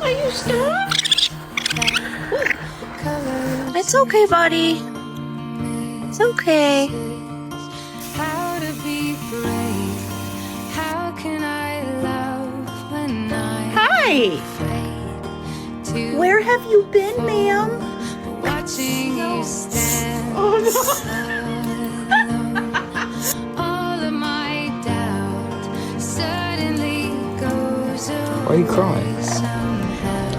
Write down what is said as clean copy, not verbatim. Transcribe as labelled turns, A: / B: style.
A: Are you stuck? It's okay, buddy. It's okay.
B: How to be brave? How can I love when I'm
A: Hi.
B: afraid to
A: Where have you been, ma'am?
B: watching you stand?
A: Oh
B: Alone. All of my doubt suddenly goes away.
C: Why are you crying?
B: Somehow.